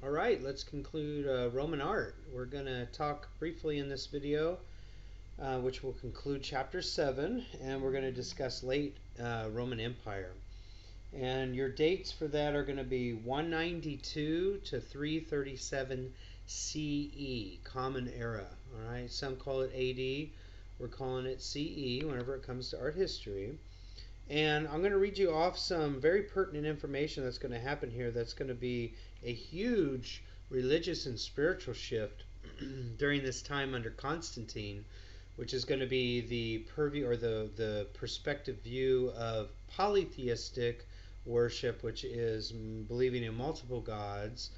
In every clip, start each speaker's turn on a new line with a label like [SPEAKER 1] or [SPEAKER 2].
[SPEAKER 1] All right, let's conclude Roman art. We're going to talk briefly in this video, which will conclude chapter 7, and we're going to discuss late Roman Empire. And your dates for that are going to be 192 to 337 CE, Common Era. All right, some call it AD. We're calling it CE whenever it comes to art history. And I'm going to read you off some very pertinent information that's going to happen here that's going to be a huge religious and spiritual shift during this time under Constantine, which is going to be the purview or the perspective view of polytheistic worship, which is believing in multiple gods,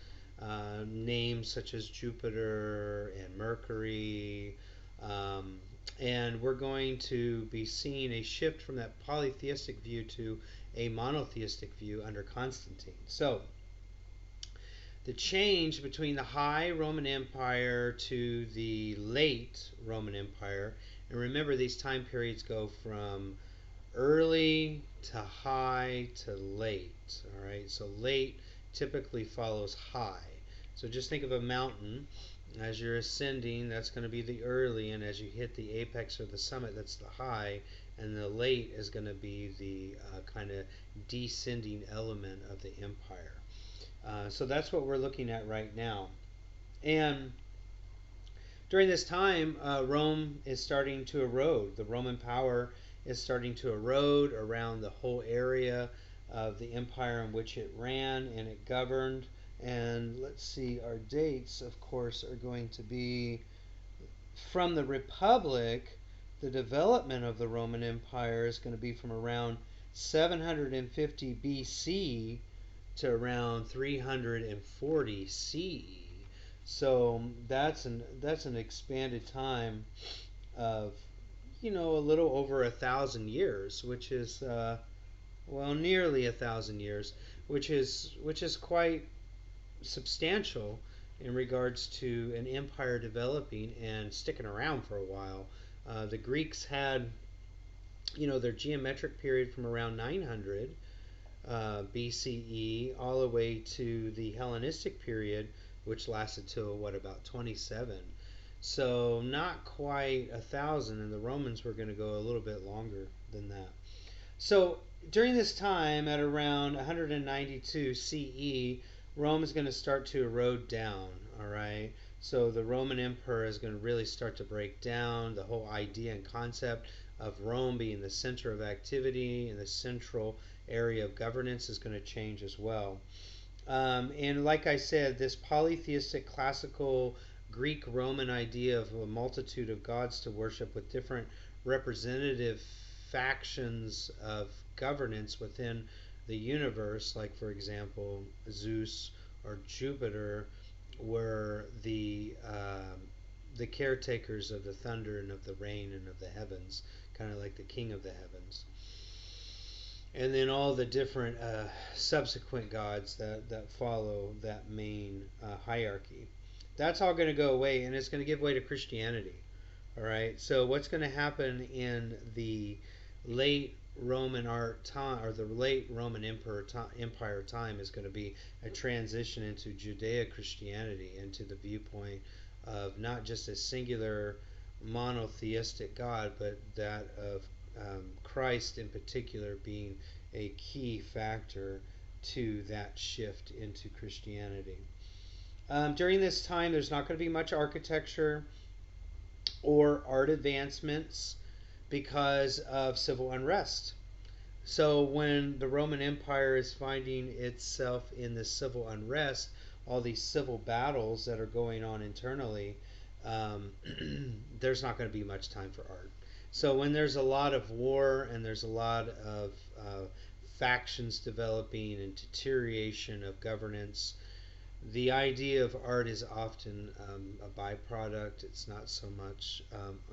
[SPEAKER 1] names such as Jupiter and Mercury, um, and we're going to be seeing a shift from that polytheistic view to a monotheistic view under Constantine. So, the change between the high Roman Empire to the late Roman Empire, and remember these time periods go from early to high to late. All right, so late typically follows high. So just think of a mountain. As you're ascending, that's going to be the early, and as you hit the apex or the summit, that's the high, and the late is going to be the kind of descending element of the empire. So that's what we're looking at right now. And during this time, Rome is starting to erode. The Roman power is starting to erode around the whole area of the empire in which it ran and it governed. And let's see, our dates, of course, are going to be from the Republic. The development of the Roman Empire is going to be from around 750 BC to around 340 CE. So that's an expanded time of a little over 1,000 years, which is nearly 1,000 years, which is quite substantial in regards to an empire developing and sticking around for a while. The Greeks had their geometric period from around 900 BCE all the way to the Hellenistic period, which lasted till about 27. So not quite 1,000, and the Romans were going to go a little bit longer than that. So during this time, at around 192 CE, Rome is going to start to erode down. All right. So the Roman Emperor is going to really start to break down. The whole idea and concept of Rome being the center of activity and the central area of governance is going to change as well. And like I said, this polytheistic classical Greek Roman idea of a multitude of gods to worship with different representative factions of governance within the universe, like for example Zeus or Jupiter, were the caretakers of the thunder and of the rain and of the heavens, kind of like the king of the heavens. And then all the different subsequent gods that follow that main hierarchy. That's all going to go away, and it's going to give way to Christianity. All right. So what's going to happen in the late Roman art time, or the late Roman empire time, is going to be a transition into Judeo Christianity, into the viewpoint of not just a singular monotheistic God, but that of Christ in particular being a key factor to that shift into Christianity. During this time, there's not going to be much architecture or art advancements because of civil unrest. So when the Roman Empire is finding itself in this civil unrest, all these civil battles that are going on internally, there's not going to be much time for art. So when there's a lot of war and there's a lot of factions developing and deterioration of governance, the idea of art is often a byproduct. It's not so much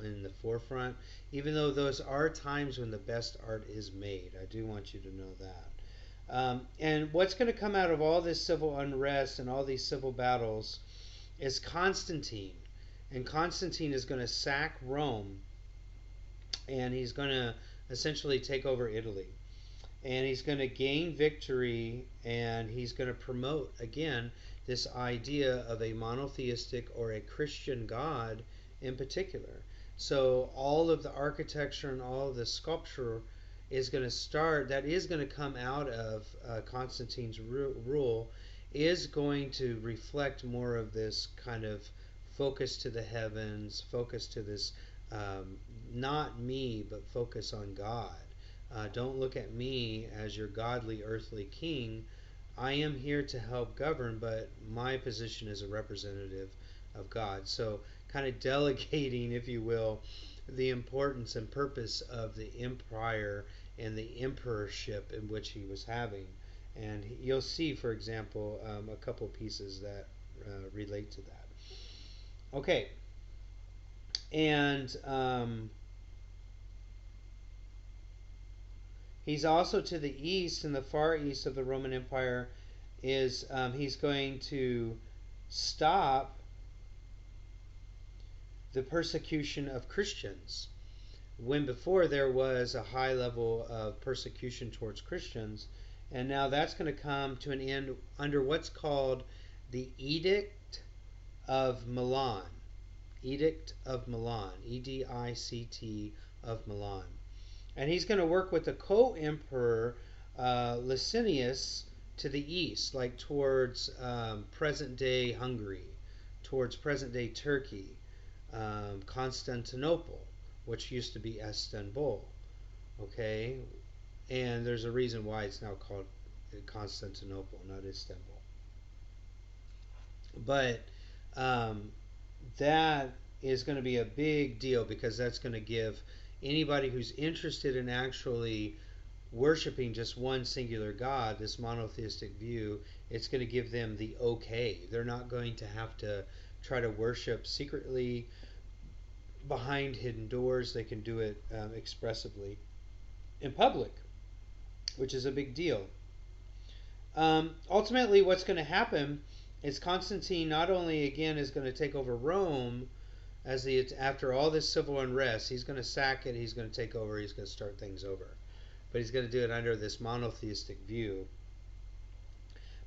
[SPEAKER 1] in the forefront, even though those are times when the best art is made. I do want you to know that. And what's going to come out of all this civil unrest and all these civil battles is Constantine. And Constantine is going to sack Rome, and he's going to essentially take over Italy. and he's going to gain victory, and he's going to promote again this idea of a monotheistic or a Christian God in particular. So all of the architecture and all of the sculpture is going to start, that is going to come out of Constantine's rule, is going to reflect more of this kind of focus to the heavens, focus to this, not me, but focus on God. Don't look at me as your godly earthly king. I am here to help govern, but my position is a representative of God. So, kind of delegating, if you will, the importance and purpose of the empire and the emperorship in which he was having. And you'll see, for example, a couple pieces that relate to that. Okay, and he's also to the east, in the far east of the Roman Empire, is he's going to stop the persecution of Christians. When before there was a high level of persecution towards Christians, and now that's going to come to an end under what's called the Edict of Milan. Edict of Milan, Edict of Milan. And he's going to work with the co-emperor Licinius to the east, like towards present-day Hungary, towards present-day Turkey, Constantinople, which used to be Istanbul. Okay, and there's a reason why it's now called Constantinople, not Istanbul. But that is going to be a big deal, because that's going to give anybody who's interested in actually worshiping just one singular God, this monotheistic view, it's going to give them the okay. They're not going to have to try to worship secretly behind hidden doors. They can do it expressively in public, which is a big deal. Ultimately, what's going to happen is Constantine not only again is going to take over Rome after all this civil unrest. He's going to sack it, he's going to take over, he's going to start things over, but he's going to do it under this monotheistic view.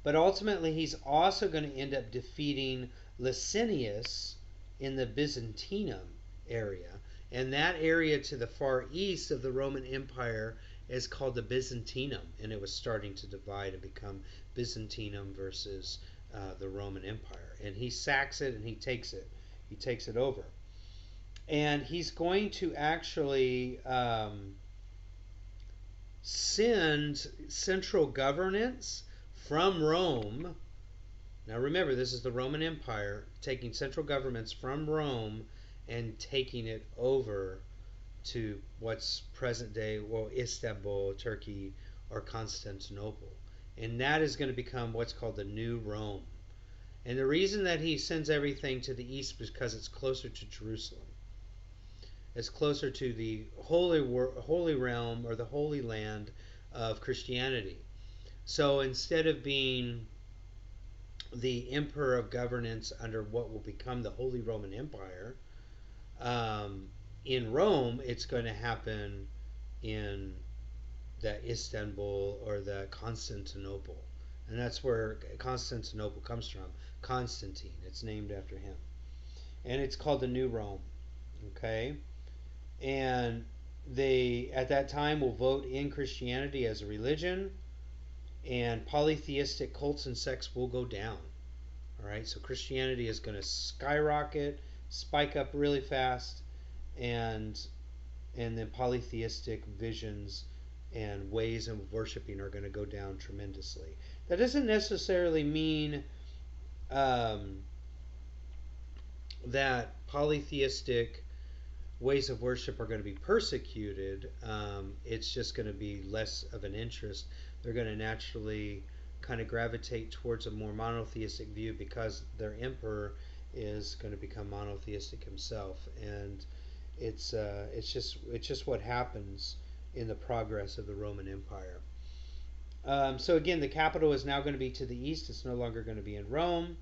[SPEAKER 1] But ultimately he's also going to end up defeating Licinius in the Byzantium area, and that area to the far east of the Roman Empire is called the Byzantium, and it was starting to divide and become Byzantium versus the Roman Empire. And he sacks it and he takes it over. And he's going to actually send central governance from Rome. Now remember, this is the Roman Empire, taking central governments from Rome and taking it over to what's present day, well, Istanbul, Turkey, or Constantinople. And that is going to become what's called the New Rome. And the reason that he sends everything to the east is because it's closer to Jerusalem. It's closer to the holy realm, or the holy land of Christianity. So instead of being the emperor of governance under what will become the Holy Roman Empire, in Rome, it's going to happen in the Istanbul or the Constantinople. And that's where Constantinople comes from. Constantine. It's named after him. And it's called the New Rome. Okay? And they, at that time, will vote in Christianity as a religion, and polytheistic cults and sects will go down. Alright? So Christianity is going to skyrocket, spike up really fast, and then polytheistic visions and ways of worshiping are going to go down tremendously. That doesn't necessarily mean that polytheistic ways of worship are going to be persecuted. It's just going to be less of an interest. They're going to naturally kind of gravitate towards a more monotheistic view, because their emperor is going to become monotheistic himself. And it's just what happens in the progress of the Roman Empire. So again, the capital is now going to be to the east. It's no longer going to be in Rome.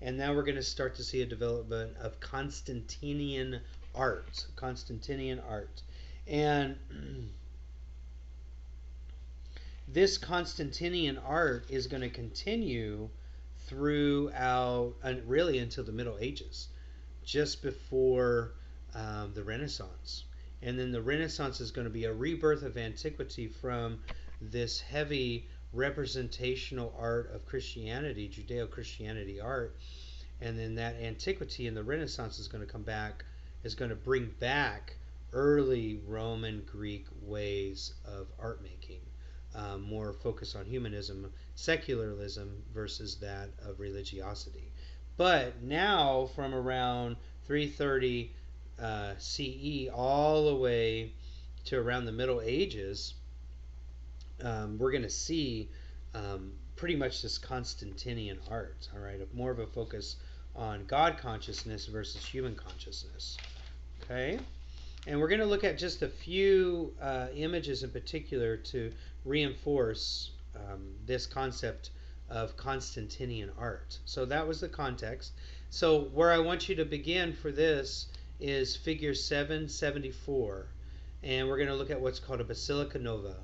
[SPEAKER 1] And now we're going to start to see a development of Constantinian art. this Constantinian art is going to continue throughout, really until the Middle Ages, just before the Renaissance. And then the Renaissance is going to be a rebirth of antiquity from this heavy representational art of Christianity, Judeo-Christianity art. And then that antiquity in the Renaissance is going to come back, is going to bring back early Roman Greek ways of art making, more focused on humanism, secularism versus that of religiosity. But now, from around 330 CE all the way to around the Middle Ages, we're going to see pretty much this Constantinian art, all right, more of a focus on God consciousness versus human consciousness. Okay, and we're going to look at just a few images in particular to reinforce this concept of Constantinian art. So that was the context. So where I want you to begin for this is figure 774, and we're going to look at what's called a Basilica Nova.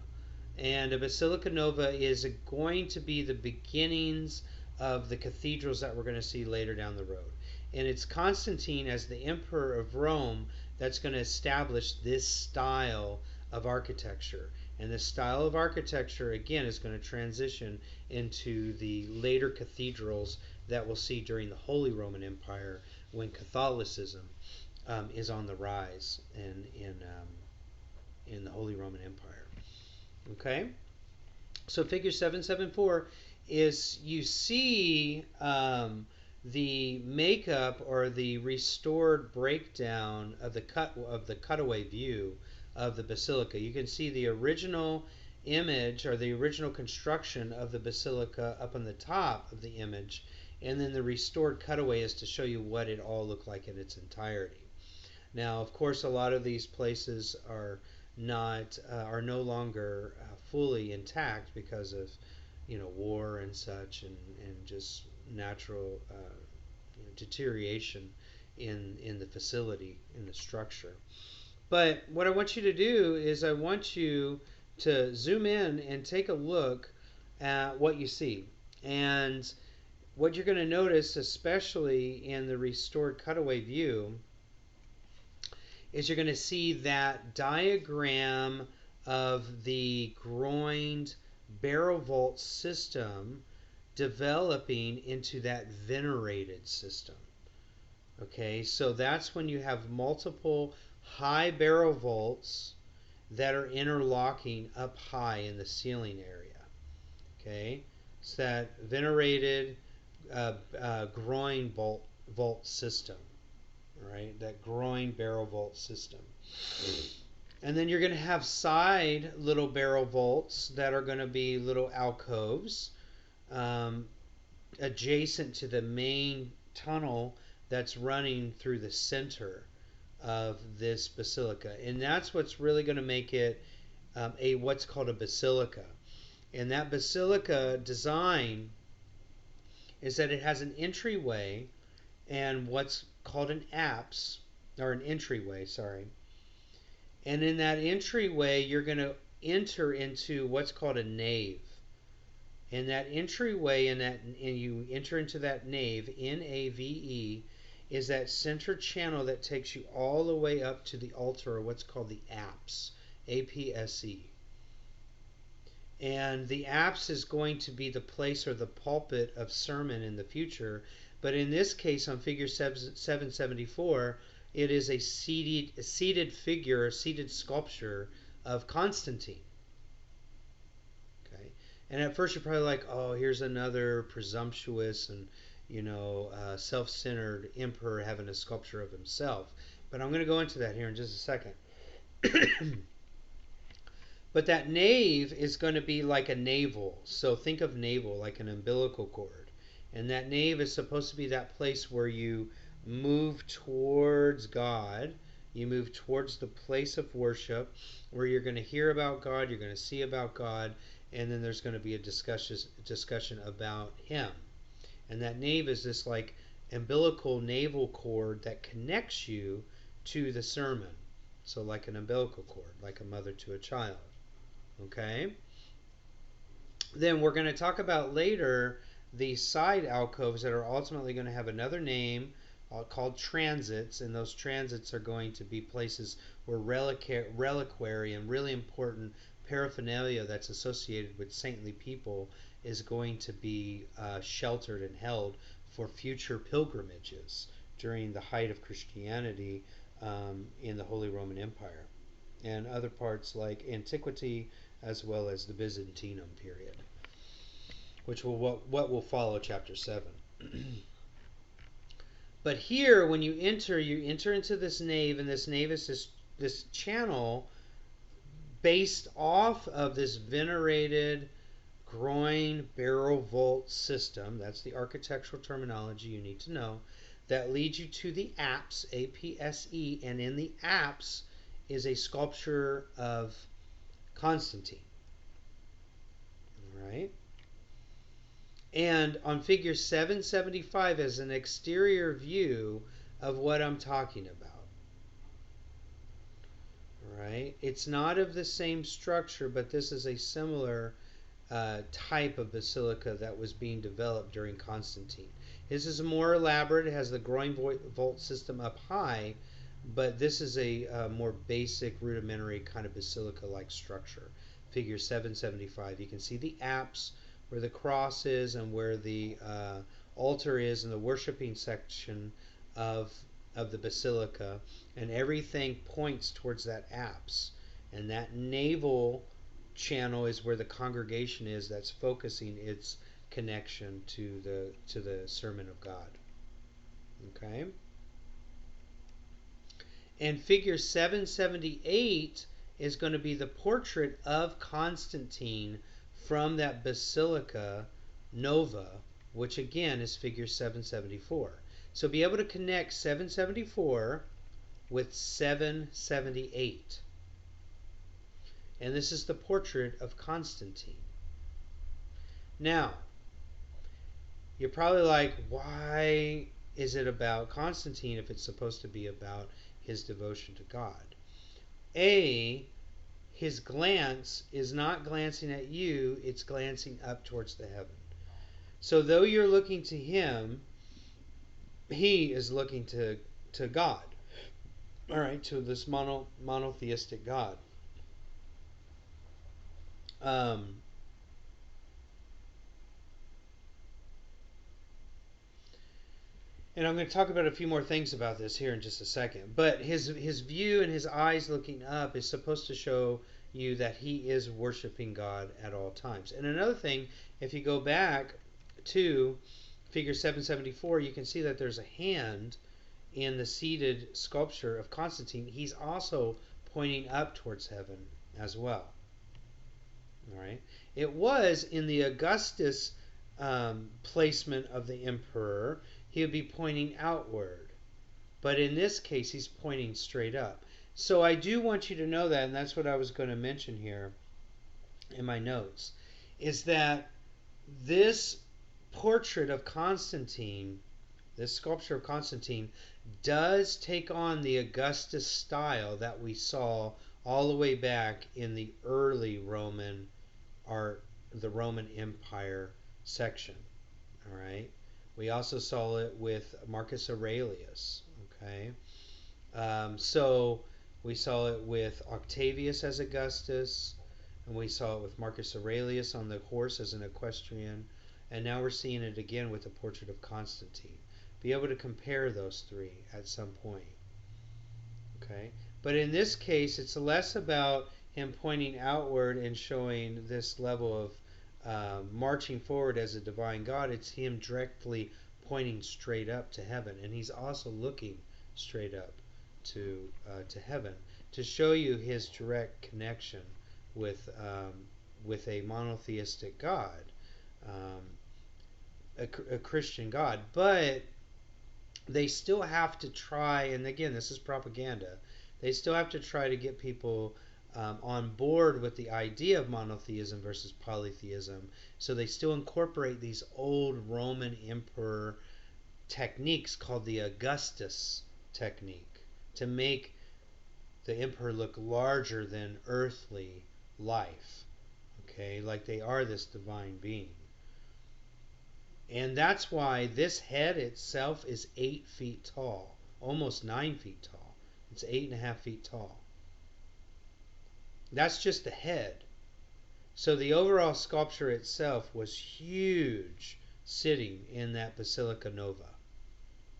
[SPEAKER 1] And a Basilica Nova is going to be the beginnings of the cathedrals that we're going to see later down the road. And it's Constantine as the Emperor of Rome that's going to establish this style of architecture. And this style of architecture, again, is going to transition into the later cathedrals that we'll see during the Holy Roman Empire when Catholicism is on the rise in the Holy Roman Empire. Okay, so figure 774 is, you see the makeup or the restored breakdown of the cutaway view of the basilica. You can see the original image or the original construction of the basilica up on the top of the image, and then the restored cutaway is to show you what it all looked like in its entirety. Now, of course, a lot of these places are no longer fully intact because of war and such, and just natural deterioration in the facility, in the structure. But what I want you to do is I want you to zoom in and take a look at what you see. And what you're going to notice, especially in the restored cutaway view, is you're going to see that diagram of the groined barrel vault system developing into that venerated system. Okay, so that's when you have multiple high barrel vaults that are interlocking up high in the ceiling area. Okay, it's that venerated groin vault system. Right, that groin barrel vault system. And then you're going to have side little barrel vaults that are going to be little alcoves adjacent to the main tunnel that's running through the center of this basilica. And that's what's really going to make it what's called a basilica. And that basilica design is that it has an entryway and what's called an apse, or an entryway, sorry. And in that entryway, you're going to enter into what's called a nave. And that entryway, and you enter into that nave, N-A-V-E, is that center channel that takes you all the way up to the altar, or what's called the apse, A-P-S-E. And the apse is going to be the place or the pulpit of sermon in the future. But in this case, on figure 774, it is a seated figure, a seated sculpture of Constantine. Okay, and at first you're probably like, oh, here's another presumptuous and self-centered emperor having a sculpture of himself. But I'm going to go into that here in just a second. But that nave is going to be like a navel. So think of navel like an umbilical cord. And that nave is supposed to be that place where you move towards God. You move towards the place of worship where you're going to hear about God, you're going to see about God, and then there's going to be a discussion about Him. And that nave is this like umbilical navel cord that connects you to the sermon. So like an umbilical cord, like a mother to a child. Okay? Then we're going to talk about later the side alcoves that are ultimately going to have another name called transits, and those transits are going to be places where reliquary and really important paraphernalia that's associated with saintly people is going to be sheltered and held for future pilgrimages during the height of Christianity in the Holy Roman Empire and other parts like antiquity as well as the Byzantium period, which will what will follow chapter 7. But here, when you enter into this nave, and this nave is this channel based off of this venerated groin barrel vault system. That's the architectural terminology you need to know. That leads you to the apse, A-P-S-E, and in the apse is a sculpture of Constantine. All right. And on figure 775 is an exterior view of what I'm talking about. Right? It's not of the same structure, but this is a similar type of basilica that was being developed during Constantine. This is more elaborate. It has the groin vault system up high, but this is a more basic, rudimentary kind of basilica-like structure. Figure 775. You can see the apse, where the cross is and where the altar is in the worshiping section of the basilica, and everything points towards that apse. And that navel channel is where the congregation is that's focusing its connection to the sermon of God. Okay? And figure 778 is going to be the portrait of Constantine from that Basilica Nova, which again is figure 774. So be able to connect 774 with 778. And this is the portrait of Constantine. Now, you're probably like, why is it about Constantine if it's supposed to be about his devotion to God? His glance is not glancing at you, it's glancing up towards the heaven. So though you're looking to him, he is looking to God. All right, to this monotheistic God. And I'm going to talk about a few more things about this here in just a second. But his view and his eyes looking up is supposed to show you that he is worshiping God at all times. And another thing, if you go back to figure 774, you can see that there's a hand in the seated sculpture of Constantine. He's also pointing up towards heaven as well. All right. It was in the Augustus placement of the emperor, he would be pointing outward. But in this case, he's pointing straight up. So I do want you to know that, and that's what I was going to mention here in my notes, is that this portrait of Constantine, this sculpture of Constantine, does take on the Augustus style that we saw all the way back in the early Roman art, the Roman Empire section. All right. We also saw it with Marcus Aurelius. Okay. So we saw it with Octavius as Augustus, and we saw it with Marcus Aurelius on the horse as an equestrian, and now we're seeing it again with the portrait of Constantine. Be able to compare those three at some point. Okay. But in this case, it's less about him pointing outward and showing this level of marching forward as a divine God. It's him directly pointing straight up to heaven, and he's also looking straight up to heaven to show you his direct connection with a monotheistic God, a Christian God. But they still have to try, and again, this is propaganda. They still have to try to get people on board with the idea of monotheism versus polytheism. So they still incorporate these old Roman emperor techniques called the Augustus technique to make the emperor look larger than earthly life. Okay, like they are this divine being. And that's why this head itself is 8 feet tall, almost 9 feet tall. It's 8.5 feet tall. That's just the head. So the overall sculpture itself was huge, sitting in that Basilica Nova.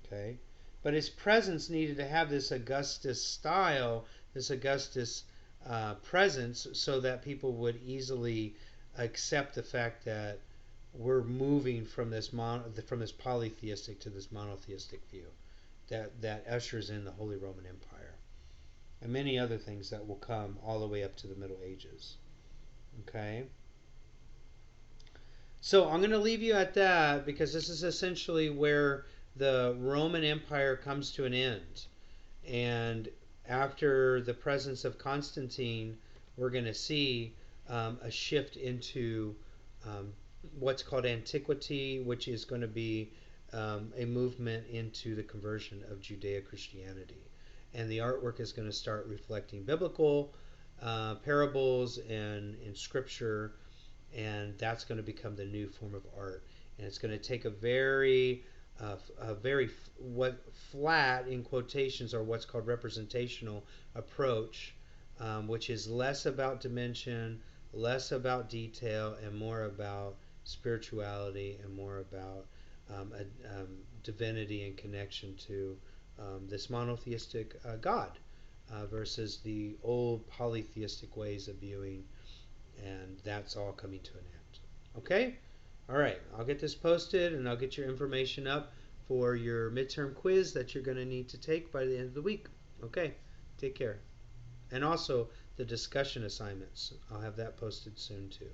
[SPEAKER 1] Okay, but its presence needed to have this Augustus style, this Augustus presence, so that people would easily accept the fact that we're moving from this polytheistic to this monotheistic view that ushers in the Holy Roman Empire and many other things that will come all the way up to the Middle Ages. Okay, so I'm going to leave you at that because this is essentially where the Roman Empire comes to an end. And after the presence of Constantine, we're going to see a shift into what's called antiquity, which is going to be a movement into the conversion of Judeo-Christianity. And the artwork is going to start reflecting biblical parables and in scripture, and that's going to become the new form of art. And it's going to take a very what flat in quotations or what's called representational approach, which is less about dimension, less about detail, and more about spirituality and more about divinity and connection to this monotheistic God versus the old polytheistic ways of viewing, and that's all coming to an end. Okay? All right, I'll get this posted and I'll get your information up for your midterm quiz that you're going to need to take by the end of the week. Okay, take care. And also the discussion assignments. I'll have that posted soon too.